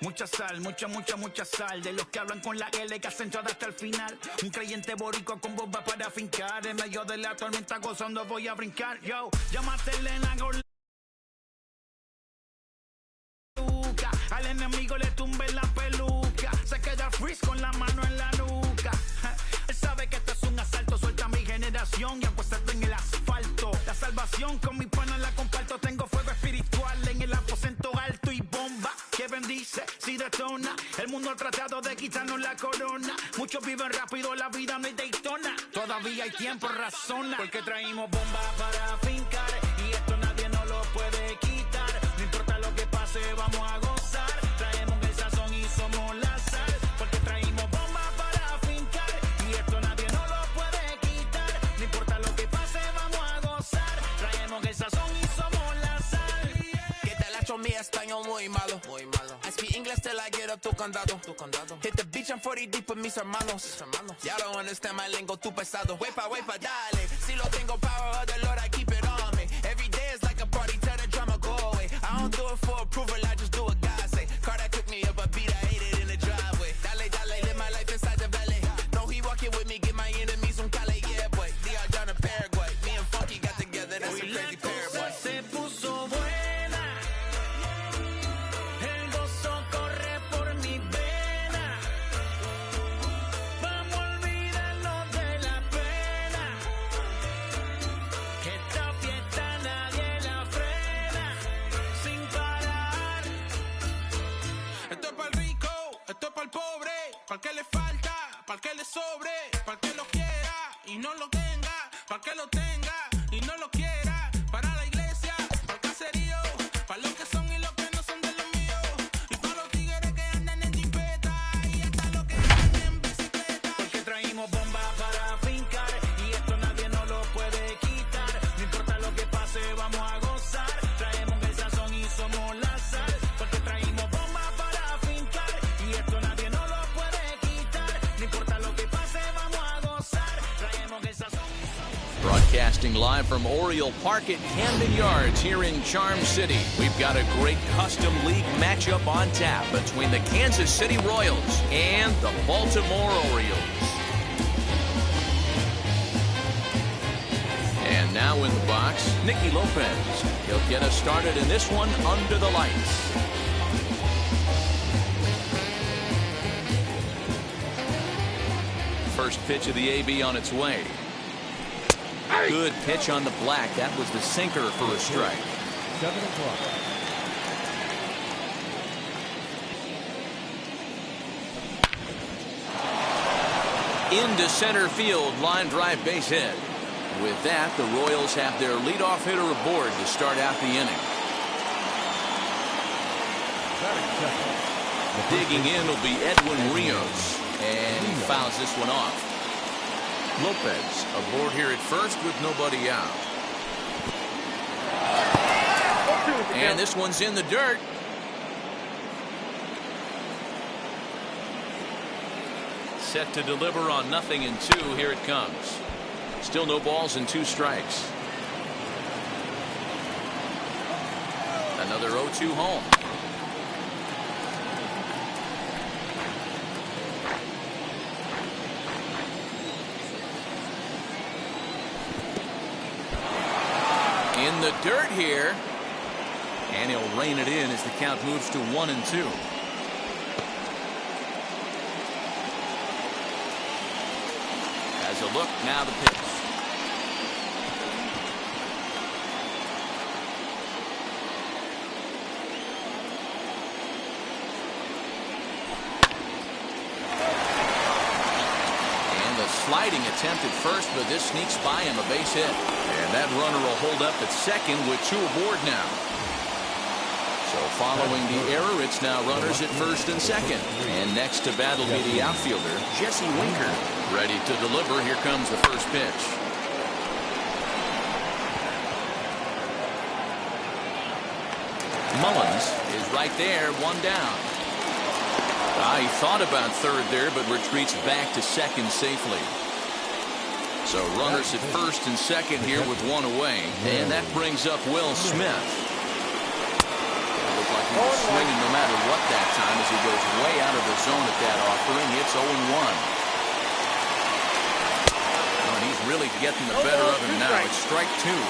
Mucha sal, mucha sal. De los que hablan con la L que hacen todo hasta el final. Un creyente boricua con bomba para fincar. En medio de la tormenta gozando voy a brincar. Yo, llámate Elena Gorla. Al enemigo le tumbe la peluca. Se queda freeze con la mano en la nuca. Él sabe que esto es un asalto. Suelta mi generación y apuéstate en el asfalto. La salvación con mi pana la comparto. Tengo fuego espiritual en el aposento alto y bomba que bendice si detona. El mundo ha tratado de quitarnos la corona. Muchos viven rápido, la vida no es Daytona. Todavía hay tiempo, razona. Porque traímos bomba para fincar. Y esto nadie nos lo puede quitar. No importa lo que pase, vamos a gozar. Traemos el sazón y somos la sal. Porque traímos bomba para fincar. Y esto nadie nos lo puede quitar. No importa lo que pase, vamos a gozar. Traemos el sazón y somos la sal. Que te la echo mi español muy malo. I speak English till I get up tu condado. Hit the beach, I'm 40 deep with mis hermanos. Ya don't understand my lingo, tu pesado. Wepa, dale. Si lo tengo power of the Lord, I keep it on me. Every day is like a party, tell the drama go away. I don't do it for approval, I just do what God say. Car that cooked me up a beat, I ate it in the driveway. Dale, live my life inside the valley. No, he walking with me, get my enemies on Cali, yeah, boy. D.R. John in Paraguay. Me and Funky got together, that's a crazy pair, boy. Se puso buena. El gozo corre por mi vena. Vamos a olvidarnos de la pena. Que esta fiesta nadie la frena. Sin parar. Esto es para el rico, esto es para el pobre, para el que le falta, para el que le sobre, para el que lo quiera y no lo tenga, para el que lo tenga y no lo quiera, para la iglesia, para el caserío, para los que son y los que no son de los míos, y para los tigres que andan en jipeta y hasta los que andan en bicicleta. Porque traímos bomba para fincar y esto nadie nos lo puede quitar. No importa lo que pase, vamos a gozar. Traemos el sazón y somos la sal. Porque traímos bomba para fincar y esto nadie nos lo puede quitar. No importa lo que pase, vamos a gozar. Traemos el sazón. Broadcasting live from Oriole Park at Camden Yards here in Charm City. We've got a great custom league matchup on tap between the Kansas City Royals and the Baltimore Orioles. And now in the box, Nicky Lopez. He'll get us started in this one under the lights. First pitch of the AB on its way. Good pitch on the black. That was the sinker for a strike. 7 o'clock. Into center field, line drive base hit. With that, the Royals have their leadoff hitter aboard to start out the inning. Digging in will be Edwin Rios, and he fouls this one off. Lopez aboard here at first with nobody out. And this one's in the dirt. Set to deliver on 0-2. Here it comes. Still no balls and 2 strikes. Another 0-2 home. In the dirt here. And he'll rein it in as the count moves to 1-2. As a look, now the pitch. And the sliding attempt at first, but this sneaks by him, a base hit. And that runner will hold up at second with 2 aboard now. So following the error, it's now runners at first and second. And next to battle be the outfielder, Jesse Winker. Ready to deliver. Here comes the first pitch. Mullins is right there, 1 down. He thought about third there, but retreats back to second safely. So runners at first and second here with 1 away. And that brings up Will Smith. Looked like he was swinging no matter what that time as as he goes way out of the zone at that offering. It's 0-1. Oh, and he's really getting the better of him now. It's strike two.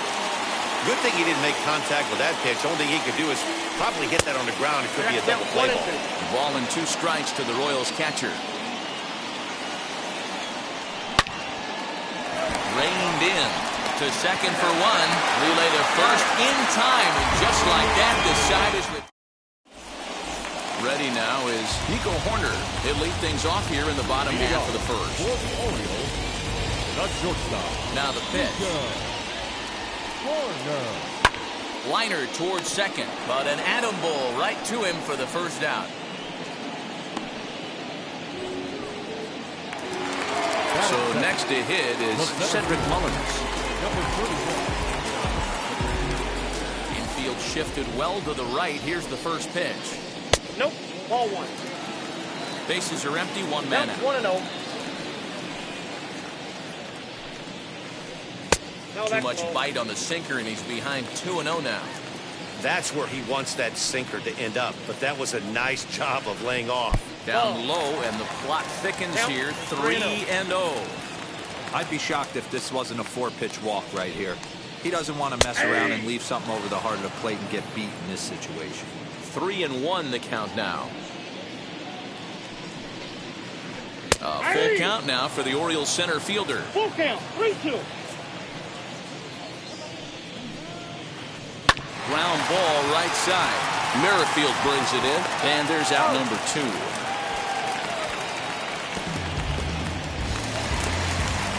Good thing he didn't make contact with that pitch. Only thing he could do is probably hit that on the ground. It could be a double play ball. Ball and 2 strikes to the Royals catcher. Reined in to second for 1. Relay to first in time, and just like that, the side is with. Ready now is Nico Horner. He'll lead things off here in the bottom half of the first. Now the pitch. Liner towards second, but an atom ball right to him for the first out. So next to hit is Cedric Mullins. Infield shifted well to the right. Here's the first pitch. Nope, ball 1. Bases are empty, 1 man out. 1-0. Too much bite on the sinker, and he's behind 2-0 now. That's where he wants that sinker to end up, but that was a nice job of laying off. Down low, and the plot thickens here, 3-0. I'd be shocked if this wasn't a 4-pitch walk right here. He doesn't want to mess around and leave something over the heart of the plate and get beat in this situation. 3-1 the count now. A full count now for the Orioles center fielder. Full count, 3-2. Ground ball right side. Merrifield brings it in, and there's out number 2.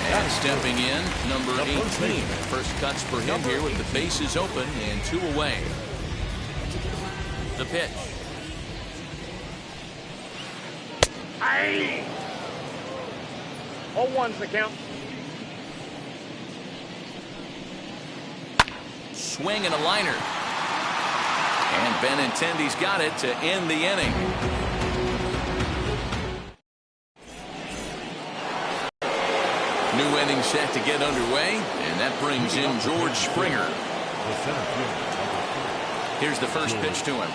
And stepping in, number 18. First cuts for him here with the bases open and 2 away. The pitch. 0-1's the count. Swing and a liner. And Benintendi's got it to end the inning. New inning set to get underway, and that brings in George Springer. Here's the first pitch to him.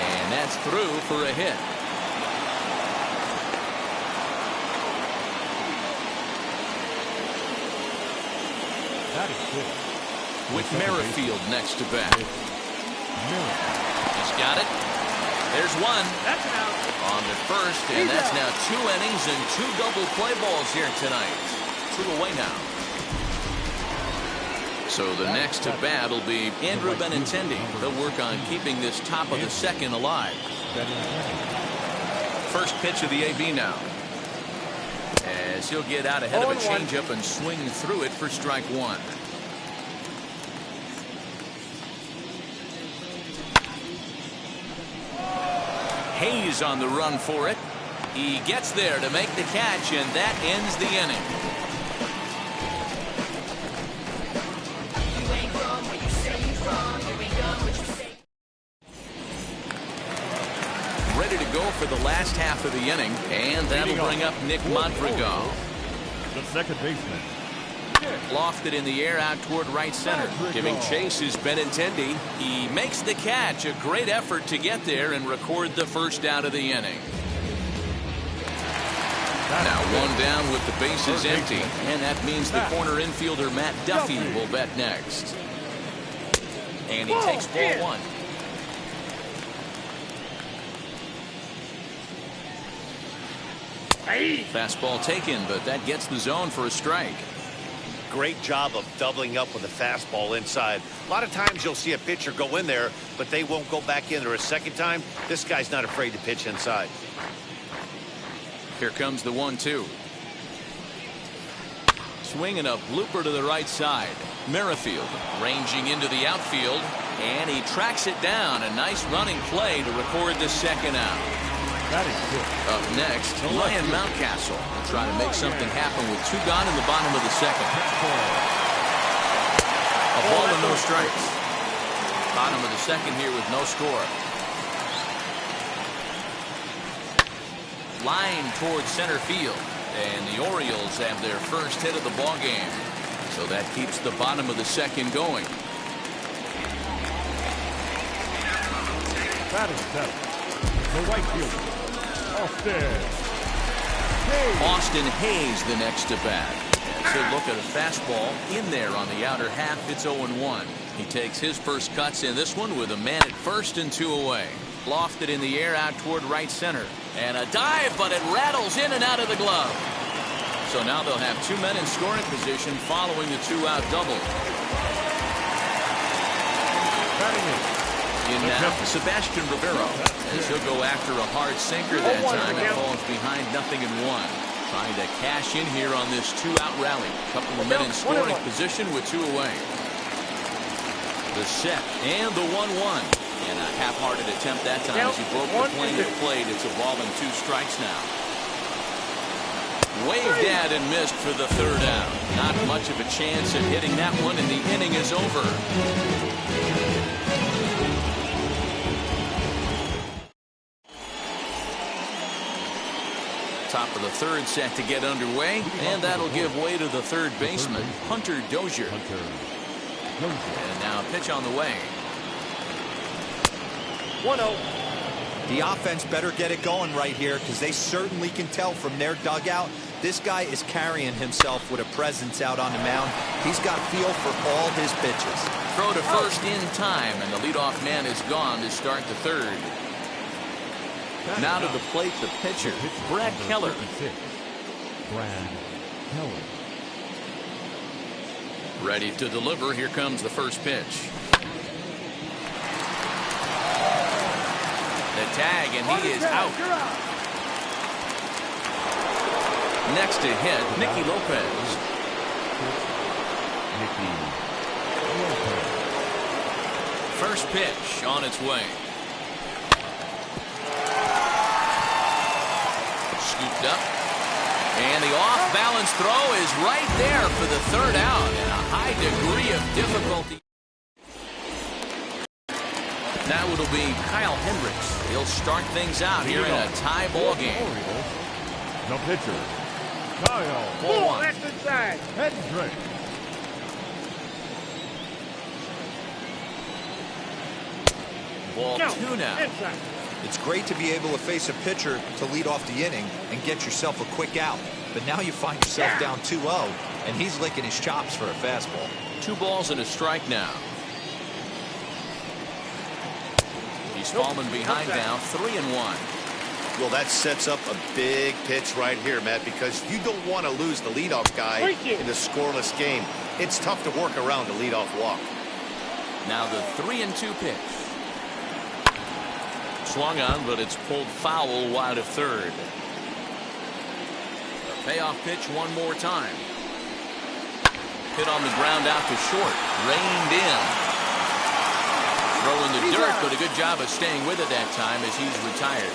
And that's through for a hit. With Merrifield next to bat. He's got it. There's one. That's an out. On to first, and that's now 2 innings and 2 double play balls here tonight. 2 away now. So the next to bat will be Andrew Benintendi. They'll work on keeping this top of the second alive. First pitch of the AB now. As he'll get out ahead of a changeup and swing through it for strike 1. Hayes on the run for it. He gets there to make the catch, and that ends the inning. Ready to go for the last half of the inning, and that'll bring up Nick Madrigal. The second baseman. Lofted in the air out toward right center. Giving chase is Benintendi. He makes the catch. A great effort to get there and record the first out of the inning. Now 1 down with the bases empty, and that means the corner infielder Matt Duffy will bat next. And he takes ball 1. Fastball taken, but that gets the zone for a strike. Great job of doubling up with a fastball inside. A lot of times you'll see a pitcher go in there, but they won't go back in there a second time. This guy's not afraid to pitch inside. Here comes the 1-2. Swinging a blooper to the right side. Merrifield ranging into the outfield, and he tracks it down. A nice running play to record the second out. That is good. Up next, Ryan Mountcastle will try to make something happen with 2 gone in the bottom of the second. A ball and no strikes. Bottom of the second here with no score. Line towards center field, and the Orioles have their first hit of the ball game. So that keeps the bottom of the second going. Batting seventh, the right fielder, Austin Hayes the next to bat. So look at a fastball in there on the outer half. It's 0-1. He takes his first cuts in this one with a man at first and 2 away. Lofted in the air out toward right center. And a dive, but it rattles in and out of the glove. So now they'll have 2 men in scoring position following the 2-out double. In now, Sebastian Rivero, as he'll go after a hard sinker that time and falls behind 0-1. Trying to cash in here on this 2-out rally. Couple of men in scoring position with 2 away. The set and the 1-1. And a half-hearted attempt that time as he broke the plane at plate. It's a ball and 2 strikes now. Waved at and missed for the 3rd out. Not much of a chance at hitting that one, and the inning is over. Top of the 3rd set to get underway, and that'll give way to the 3rd baseman, Hunter Dozier. And now a pitch on the way. 1-0. The offense better get it going right here, because they certainly can tell from their dugout this guy is carrying himself with a presence out on the mound. He's got feel for all his pitches. Throw to first in time, and the leadoff man is gone to start the 3rd. Now to the plate, the pitcher, Brad Keller. Ready to deliver. Here comes the first pitch. The tag, and he is out. Next to hit, Nicky Lopez. First pitch on its way. Scooped up. And the off-balance throw is right there for the 3rd out. And a high degree of difficulty. Now it'll be Kyle Hendricks. He'll start things out here in a tie ball game. The pitcher, Kyle Hendricks. Ball 2 now. It's great to be able to face a pitcher to lead off the inning and get yourself a quick out. But now you find yourself down 2-0, and he's licking his chops for a fastball. 2 balls and a strike now. He's fallen behind now, 3-1. Well, that sets up a big pitch right here, Matt, because you don't want to lose the leadoff guy in a scoreless game. It's tough to work around the leadoff walk. Now the 3-2 pitch. Swung on, but it's pulled foul wide of 3rd. The payoff pitch one more time. Hit on the ground out to short. Reined in. Throw in the dirt, but a good job of staying with it that time as he's retired.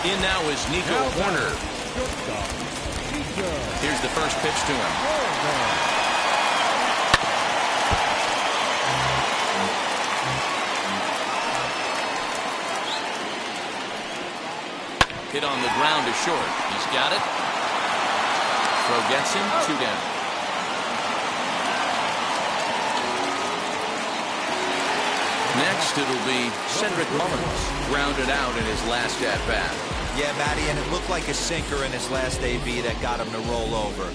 In now is Nico Horner. Here's the first pitch to him. Hit on the ground to short. He's got it. Throw gets him. 2 down. Next, it'll be Cedric Mullins, grounded out in his last at-bat. Yeah, Matty, and it looked like a sinker in his last AB that got him to roll over.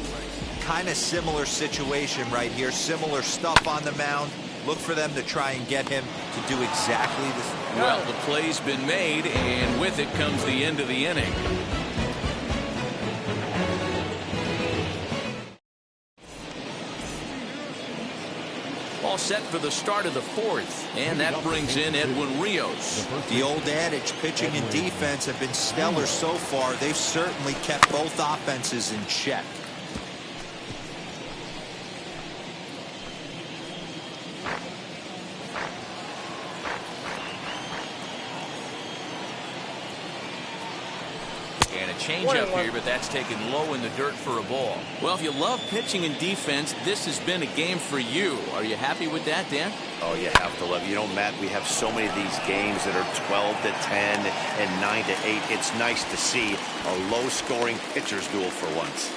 Kind of similar situation right here. Similar stuff on the mound. Look for them to try and get him to do exactly this. Well, the play's been made, and with it comes the end of the inning. All set for the start of the 4th, and that brings in Edwin Rios. The old adage, pitching and defense have been stellar so far. They've certainly kept both offenses in check. And a change up here, but that's taken low in the dirt for a ball. Well, if you love pitching and defense, this has been a game for you. Are you happy with that, Dan? Oh, you have to love it. You know, Matt, we have so many of these games that are 12-10 and 9-8. It's nice to see a low-scoring pitcher's duel for once.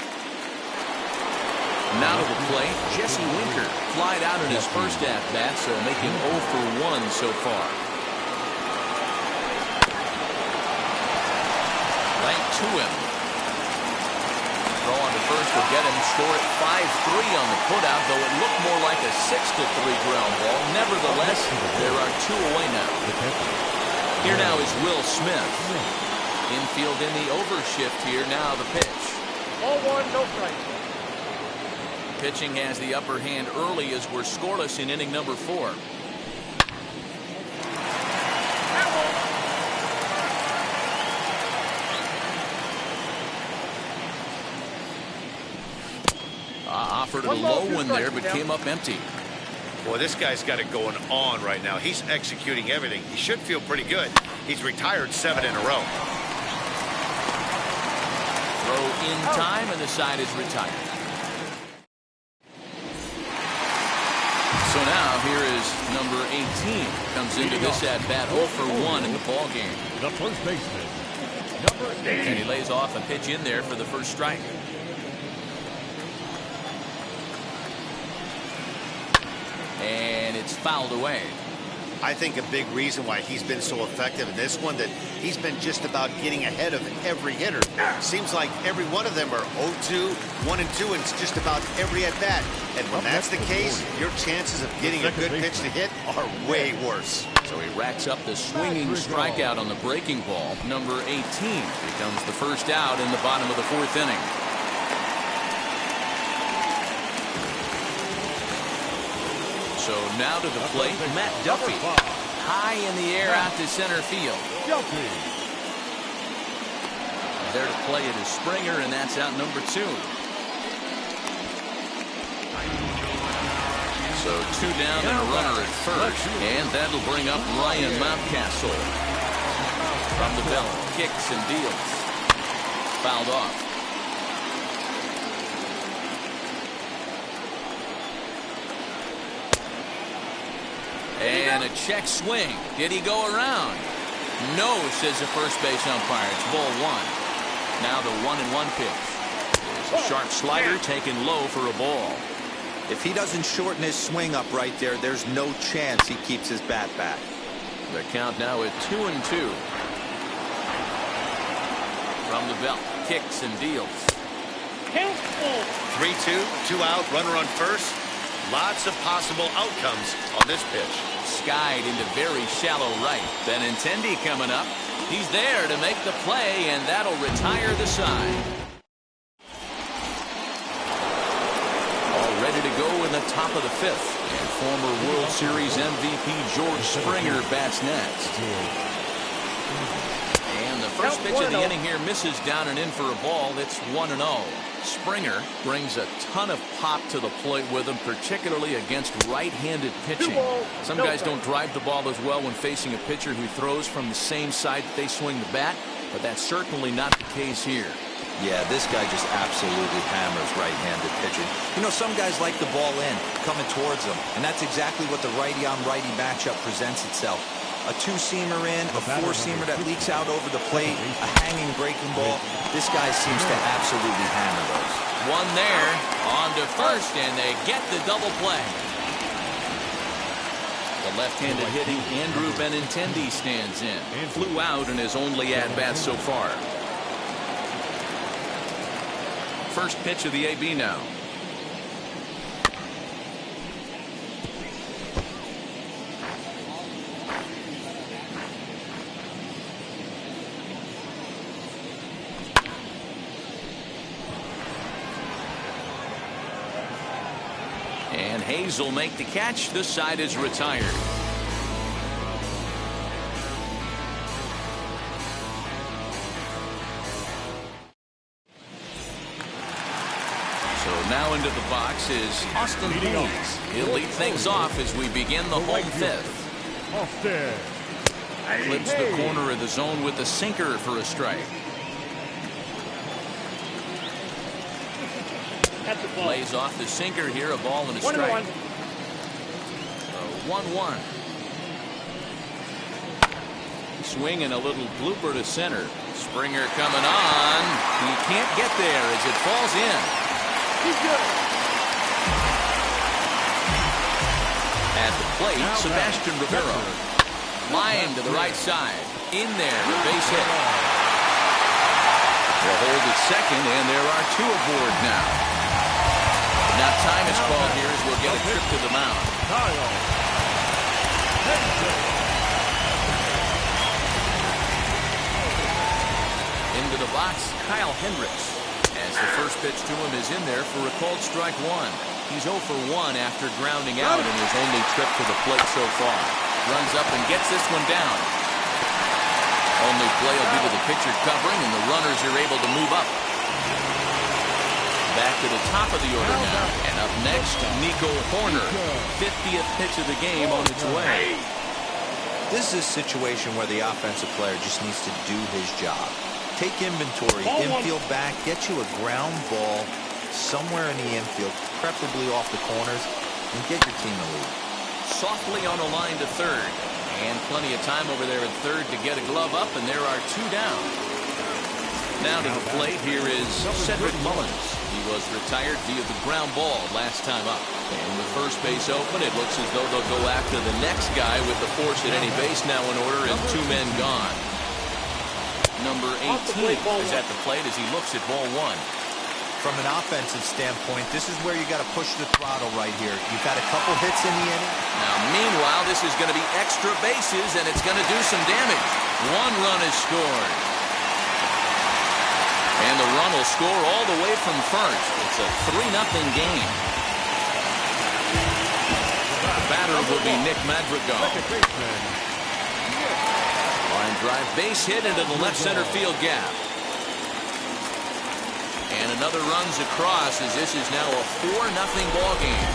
Now to the plate, Jesse Winker. Flied out in his first at-bat, so making 0 for 1 so far. Right to him. Throw on to first will get him. Score at 5-3 on the putout, though it looked more like a 6-3 ground ball. Nevertheless, there are 2 away now. Here now is Will Smith. Infield in the overshift here. Now the pitch. 0-1, no strike. Pitching has the upper hand early as we're scoreless in inning number 4. Offered a low one there, but came up empty. Boy, this guy's got it going on right now. He's executing everything. He should feel pretty good. He's retired 7 in a row. Throw in time, and the side is retired. So now here is number 18. Comes into this at bat 0 for 1 in the ball game. The first baseman, number 8. And he lays off a pitch in there for the first strike. And it's fouled away. I think a big reason why he's been so effective in this one, that he's been just about getting ahead of every hitter. Seems like every one of them are 0-2, 1-2, and it's just about every at bat. And when that's the case, your chances of getting a good pitch to hit are way worse. So he racks up the swinging strikeout on the breaking ball. Number 18 becomes the first out in the bottom of the 4th inning. So now to the plate, Matt Duffy. High in the air out to center field. There to play it is Springer, and that's out number 2. So 2 down and a runner at first, and that'll bring up Ryan Mountcastle. From the belt, kicks and deals. Fouled off. And a check swing. Did he go around? No, says the first base umpire. It's ball 1. Now the 1-1 pitch. There's a sharp slider taken low for a ball. If he doesn't shorten his swing up right there, there's no chance he keeps his bat back. The count now at 2-2. From the belt, kicks and deals. 3-2, 2 out, runner on first. Lots of possible outcomes on this pitch. Skied into very shallow right. Benintendi coming up. He's there to make the play, and that'll retire the side. All ready to go in the top of the 5th. And former World Series MVP George Springer bats next. And the first pitch of the inning here misses down and in for a ball. It's 1-0. Springer brings a ton of pop to the plate with him, particularly against right-handed pitching. Some guys don't drive the ball as well when facing a pitcher who throws from the same side that they swing the bat, but that's certainly not the case here. Yeah, this guy just absolutely hammers right-handed pitching. You know, some guys like the ball in, coming towards them, and that's exactly what the righty-on-righty matchup presents itself. A 2-seamer in, a 4-seamer that leaks out over the plate, a hanging breaking ball. This guy seems to absolutely hammer those. One there, on to first, and they get the double play. The left-handed hitting Andrew Benintendi stands in. Flew out in his only at-bat so far. First pitch of the AB now. And Hayes will make the catch. This side is retired. So now into the box is Austin Hayes. He'll lead things off as we begin the home 5th. Clips the corner of the zone with the sinker for a strike. Lays off the sinker here, a ball and a strike. 1-1. Swing and a little blooper to center. Springer coming on. He can't get there as it falls in. At the plate, Sebastian Rivera. Line to the right side. In there, a base hit. They'll hold at second, and there are two aboard now. Now time is called here as we'll get a trip to the mound. Into the box, Kyle Hendricks. As the first pitch to him is in there for a called strike one. He's 0 for 1 after grounding out in his only trip to the plate so far. Runs up and gets this one down. Only play will be to the pitcher covering, and the runners are able to move up. Back to the top of the order now. And up next, Nico Horner. 50th pitch of the game on its way. This is a situation where the offensive player just needs to do his job. Take inventory, infield back, get you a ground ball somewhere in the infield, preferably off the corners, and get your team a lead. Softly on a line to third. And plenty of time over there at third to get a glove up, and there are two down. Now to the plate, here is Cedric Mullins. He was retired via the ground ball last time up. And with first base open, it looks as though they'll go after the next guy with the force at any base now in order and two men gone. Number 18 is at the plate as he looks at ball one. From an offensive standpoint, this is where you got to push the throttle right here. You've had a couple hits in the inning. Now, meanwhile, this is going to be extra bases, and it's going to do some damage. One run is scored. And the run will score all the way from first. It's a 3-0 game. The batter will be Nick Madrigal. Line drive base hit into the left center field gap. And another runs across as this is now a 4-0 ball game.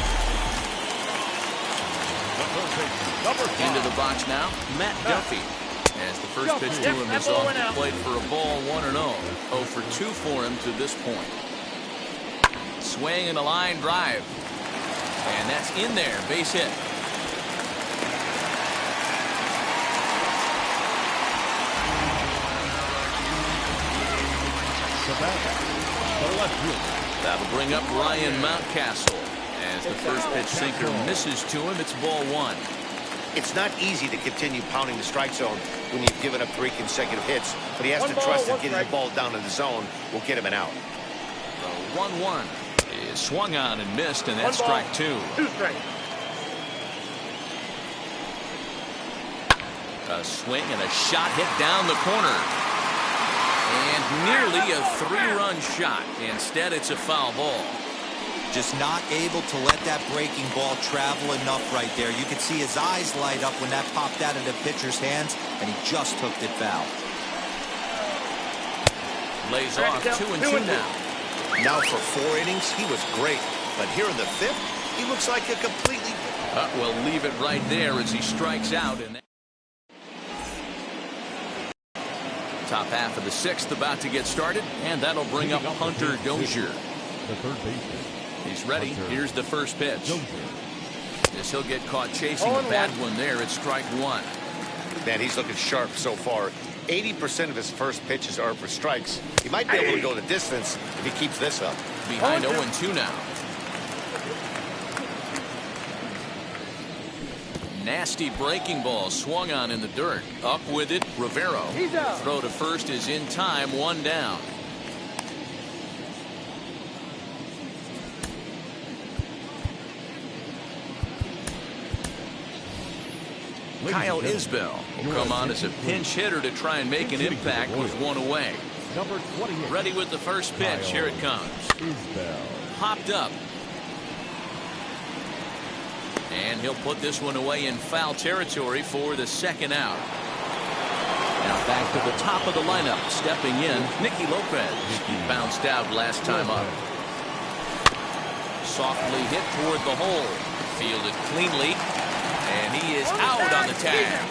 Into the box now, Matt Duffy. As the first pitch to him is off the plate for a ball 1-0. 0 for 2 for him to this point. Swing and a line drive. And that's in there, base hit. That'll bring up Ryan Mountcastle. As the first pitch sinker misses to him, it's ball one. It's not easy to continue pounding the strike zone when you've given up 3 consecutive hits, but he has to trust that getting the ball down in the zone will get him an out. The 1-1 is swung on and missed, and that's strike 2. 2 strikes. A swing and a shot hit down the corner. And nearly a 3-run shot. Instead, it's a foul ball. Just not able to let that breaking ball travel enough right there. You could see his eyes light up when that popped out of the pitcher's hands, and he just hooked it foul. Lays off 2-2 now. Now for 4 innings, he was great. But here in the 5th, he looks like a completely... We'll leave it right there as he strikes out. And top half of the 6th about to get started, and that'll bring up Hunter Dozier. The third baseman. He's ready. Here's the first pitch. This he'll get caught chasing a bad one there. It's strike 1. Man, he's looking sharp so far. 80% of his first pitches are for strikes. He might be able to go the distance if he keeps this up. Behind 0-2 now. Nasty breaking ball swung on in the dirt. Up with it, Rivero. Throw to first is in time, 1 down. Kyle Isbell will come on as a pinch hitter to try and make an impact with 1 away. Number 28. Ready with the first pitch. Here it comes. Hopped up. And he'll put this one away in foul territory for the 2nd out. Now back to the top of the lineup. Stepping in, Nicky Lopez. He bounced out last time up. Softly hit toward the hole. Fielded cleanly. And he is out on the tag.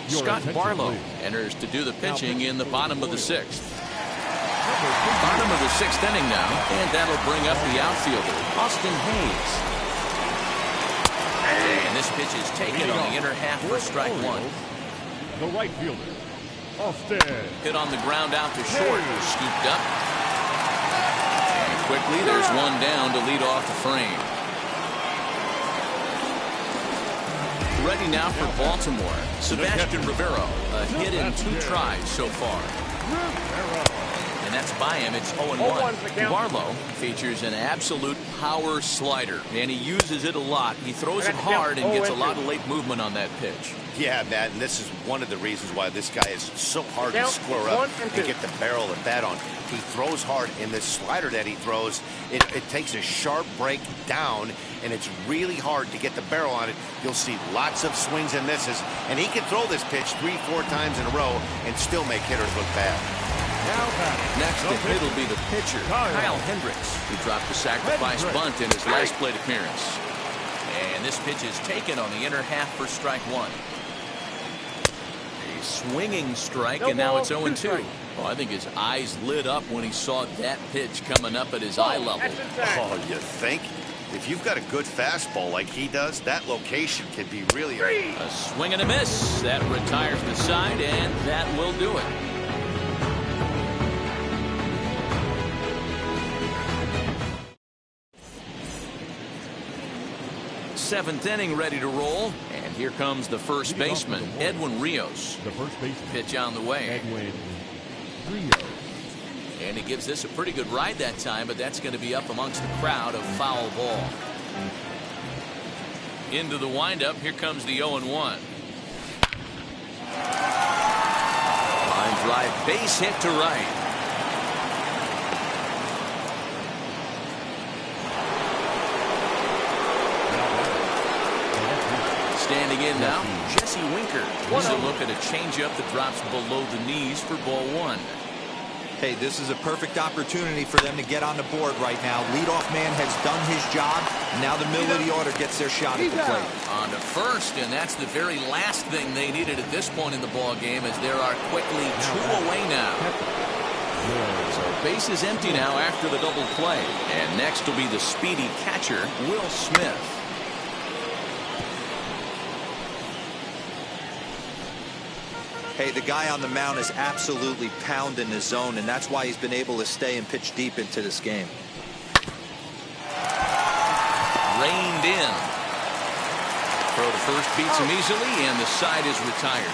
Scott Barlow enters to do the pitching in the bottom of the 6th. Bottom of the 6th inning now, and that'll bring up the outfielder, Austin Hayes. And this pitch is taken on the inner half for strike 1. The right fielder, Austin. Hit on the ground out to short. Scooped up. And quickly, there's one down to lead off the frame. Ready now for Baltimore. Sebastian Rivero. A hit in 2 tries so far. And that's by him. It's 0-1. Barlow features an absolute power slider, and he uses it a lot. He throws it hard and gets a lot of late movement on that pitch. Yeah, Matt, and this is one of the reasons why this guy is so hard to square up and get the barrel of bat on. He throws hard, and the slider that he throws, it takes a sharp break down, and it's really hard to get the barrel on it. You'll see lots of swings and misses, and he can throw this pitch 3-4 times in a row and still make hitters look bad. Next to hit will be the pitcher, Kyle Hendricks, who dropped the sacrifice bunt in his last plate appearance. And this pitch is taken on the inner half for strike 1. A swinging strike, and now it's 0-2. Oh, I think his eyes lit up when he saw that pitch coming up at his eye level. Oh, you think? If you've got a good fastball like he does, that location can be really... A swing and a miss. That retires the side, and that will do it. 7th inning ready to roll, and here comes the first baseman, Edwin Rios. The first baseman. Pitch on the way. Edwin Rios. And he gives this a pretty good ride that time, but that's going to be up amongst the crowd. A foul ball. Into the windup. Here comes the 0-1. Line drive, base hit to right. Standing in now, Jesse Winker. Here's a look at a changeup that drops below the knees for ball 1. Hey, this is a perfect opportunity for them to get on the board right now. Leadoff man has done his job. Now the middle of the order gets their shot at the plate. On to first, and that's the very last thing they needed at this point in the ball game, as there are quickly 2 away now. So base is empty now after the double play. And next will be the speedy catcher, Will Smith. Hey, the guy on the mound is absolutely pounding his zone, and that's why he's been able to stay and pitch deep into this game. Reined in. Throw to first beats him easily, and the side is retired.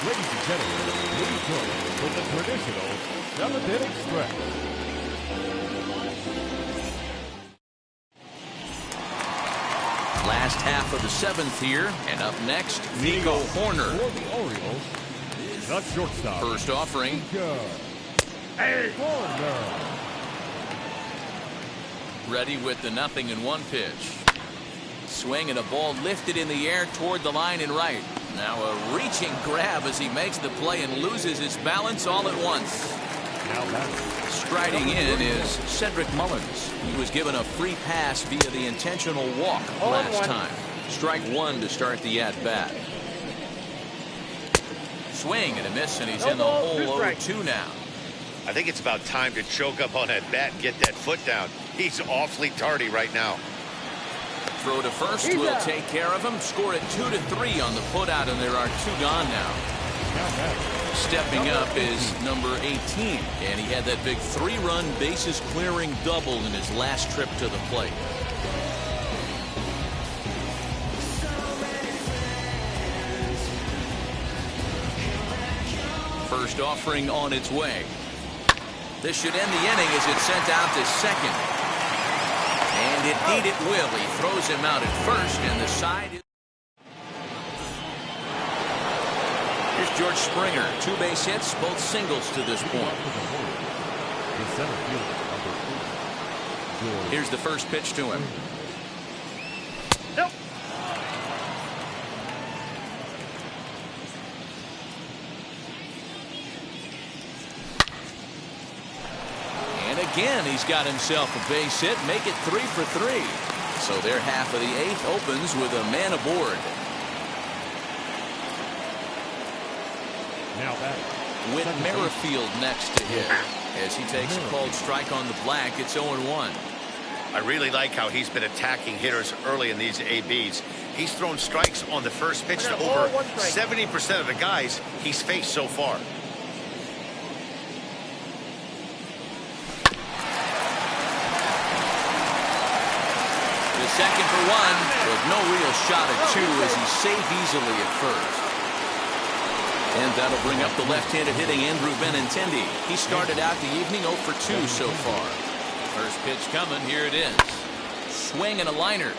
Ladies and gentlemen, please join with the traditional 7th inning stretch. Last half of the 7th here, and up next, Nico Horner. For the Orioles, the shortstop. First offering. Horner. Ready with the 0-1 pitch. Swing and a ball lifted in the air toward the line and right. Now a reaching grab as he makes the play and loses his balance all at once. Striding in is Cedric Mullins. He was given a free pass via the intentional walk last time. Strike 1 to start the at-bat. Swing and a miss, and he's in the hole 0-2 now. I think it's about time to choke up on that bat and get that foot down. He's awfully tardy right now. Throw to first will take care of him. Score at 2-3 on the putout, and there are 2 gone now. Stepping up is number 18, and he had that big 3-run bases clearing double in his last trip to the plate. First offering on its way. This should end the inning as it's sent out to second. And indeed it will. He throws him out at first, and the side is... Here's George Springer. 2 base hits, both singles to this point. Here's the first pitch to him. Nope. And again, he's got himself a base hit. Make it 3 for 3. So their half of the 8th opens with a man aboard. Now that Whit Merrifield next to hit as he takes a called strike on the black. It's 0-1. I really like how he's been attacking hitters early in these ABs. He's thrown strikes on the first pitch to over 70% of the guys he's faced so far. The second for one, with no real shot at two as he's safe easily at first. And that'll bring up the left-handed hitting Andrew Benintendi. He started out the evening 0 for 2 so far. First pitch coming, here it is. Swing and a liner.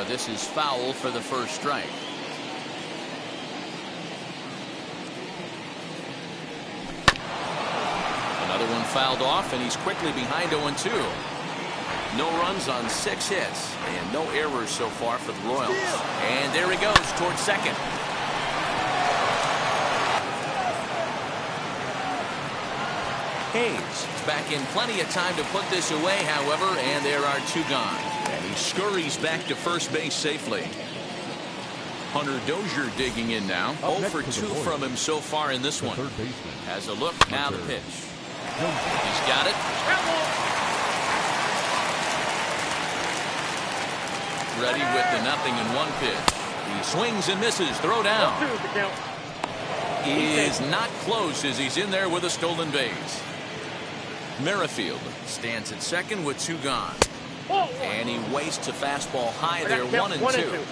This is foul for the first strike. Another one fouled off, and he's quickly behind 0-2. No runs on 6 hits, and no errors so far for the Royals. And there he goes towards second. Hayes is back in plenty of time to put this away, however, and there are 2 gone. And he scurries back to first base safely. Hunter Dozier digging in now. 0 for 2 from him so far in this one. Has a look, now the pitch. He's got it. Ready with the 0-1 pitch. He swings and misses. Throw down. Is not close as he's in there with a stolen base. Merrifield stands at second with 2 gone. And he wastes a fastball high there, 1-2.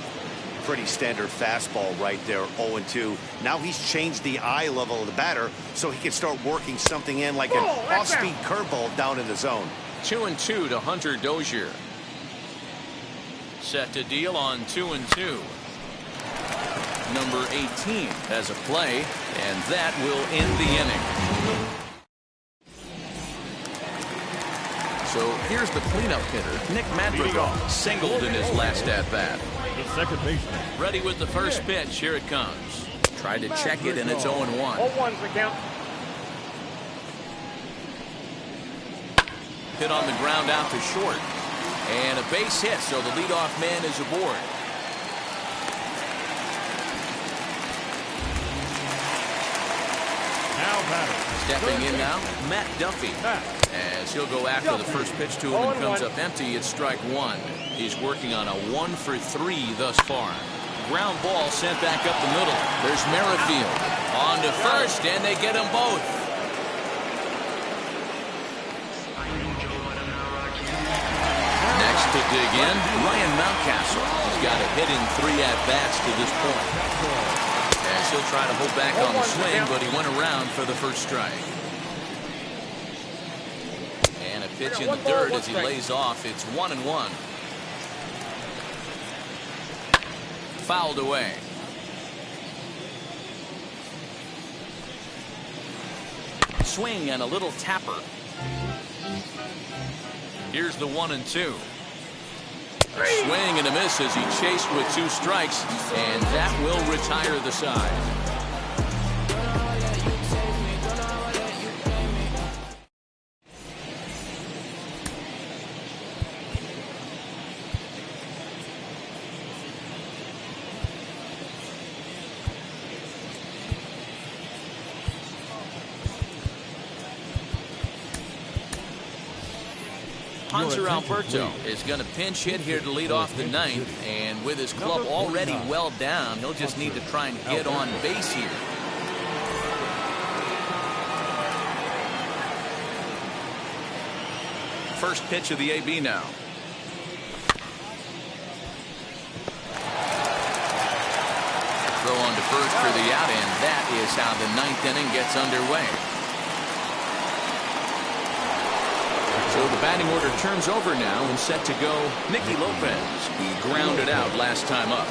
Pretty standard fastball right there, 0-2. Now he's changed the eye level of the batter so he can start working something in like an off-speed curveball down in the zone. 2-2 to Hunter Dozier. Set to deal on 2-2. Number 18 has a play, and that will end the inning. So here's the cleanup hitter, Nick Madrigal, singled in his last at-bat. The second baseman. Ready with the first pitch. Here it comes. Tried to check it, and it's 0-1. 0-1's the count. Hit on the ground out to short. And a base hit, so the leadoff man is aboard. Stepping in now, Matt Duffy. As he'll go after the first pitch to him and comes up empty, it's strike 1. He's working on a 1 for 3 thus far. Ground ball sent back up the middle. There's Merrifield on to first, and they get them both. Next to dig in, Ryan Mountcastle. He's got a hit in 3 at-bats to this point. As he'll try to hold back on the swing, but he went around for the first strike. And a pitch in the third as he lays off. It's 1-1. Fouled away. Swing and a little tapper. Here's the 1-2. A swing and a miss as he chased with 2 strikes, and that will retire the side. Hanser Alberto is going to pinch hit here to lead off the 9th, and with his club already well down, he'll just need to try and get on base here. First pitch of the AB now. Throw on to first for the out, and that is how the 9th inning gets underway. So the batting order turns over now and set to go Nicky Lopez. He grounded out last time up.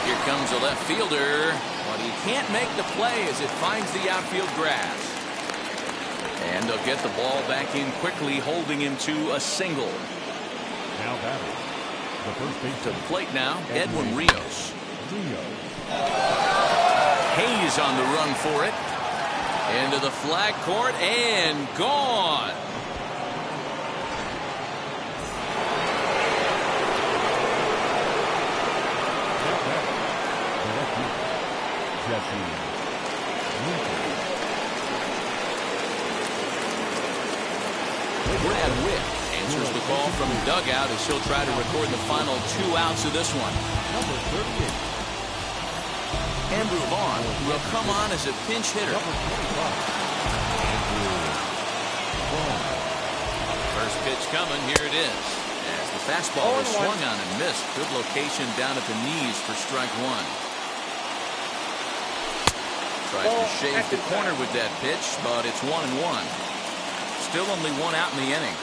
Here comes a left fielder, but he can't make the play as it finds the outfield grass. And they'll get the ball back in quickly, holding him to a single. Now batting. The first base to the plate now, Edwin Rios. Hayes on the run for it. Into the flag court and gone. Brad Witt answers the call from the dugout as he'll try to record the final 2 outs of this one. Number 38. Andrew Vaughn will come on as a pinch hitter. Number 25. Andrew Vaughn. First pitch coming, here it is. As the fastball was swung on and missed. Good location down at the knees for strike one. Tries to shave the corner with that pitch, but it's 1-1. Still only 1 out in the inning.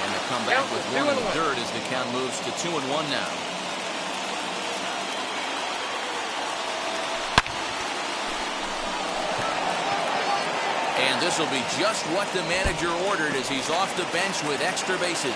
And they come back with 1 in the third as the count moves to 2-1 now. And this will be just what the manager ordered as he's off the bench with extra bases.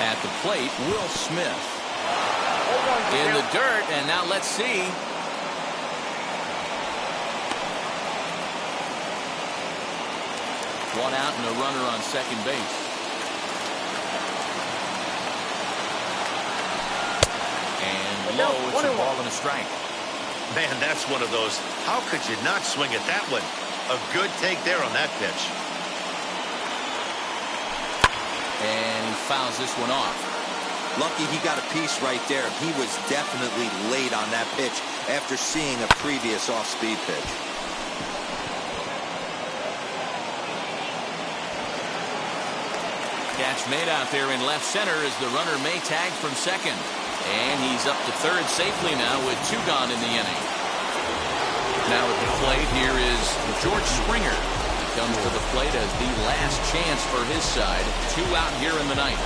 At the plate, Will Smith. In the dirt, and now let's see. One out and a runner on second base. And low, it's a ball and a strike. Man, that's one of those. How could you not swing at that one? A good take there on that pitch. And he fouls this one off. Lucky he got a piece right there. He was definitely late on that pitch after seeing a previous off-speed pitch. Catch made out there in left center as the runner may tag from second. And he's up to third safely now with 2 gone in the inning. Now at the plate, here is George Springer. Comes to the plate as the last chance for his side. 2 out here in the ninth.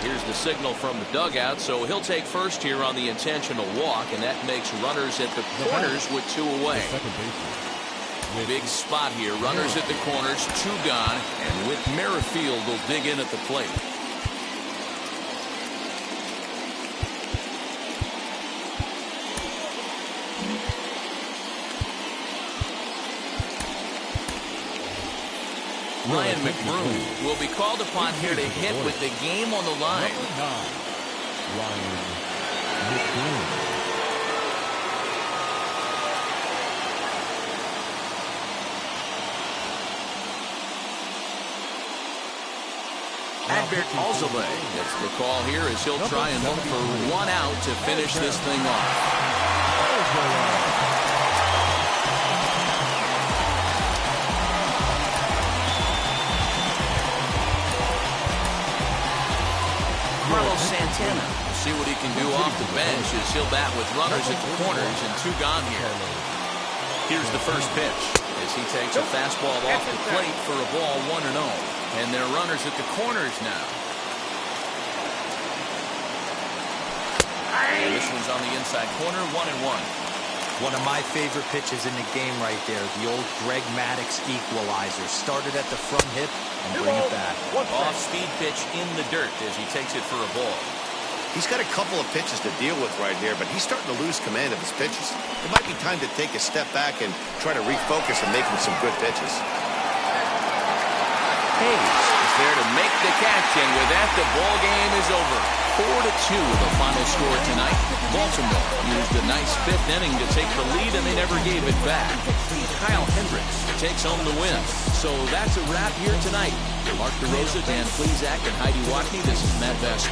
Here's the signal from the dugout, so he'll take first here on the intentional walk, and that makes runners at the corners with 2 away. Big spot here. Runners at the corners, 2 gone, and Whit Merrifield will dig in at the plate. Ryan McBroom will be called upon here to hit with the game on the line. Ryan McBroom. Adbert Alzolay gets the call here as he'll try and look for 1 out to finish this thing off. Carlos Santana will see what he can do off the bench as he'll bat with runners at the corners and 2 gone here. Here's the first pitch as he takes a fastball off the plate for a ball 1-0. And they're runners at the corners now. And this one's on the inside corner, 1-1. One of my favorite pitches in the game right there, the old Greg Maddux equalizer. Started at the front hip and bring it back. Off-speed pitch in the dirt as he takes it for a ball. He's got a couple of pitches to deal with right here, but he's starting to lose command of his pitches. It might be time to take a step back and try to refocus on making some good pitches. Hayes is there to make the catch, and with that, the ball game is over. 4-2 the final score tonight. Baltimore used a nice 5th inning to take the lead, and they never gave it back. Kyle Hendricks takes home the win. So that's a wrap here tonight. For Mark DeRosa, Dan Plesac, and Heidi Watney, this is Matt Bass.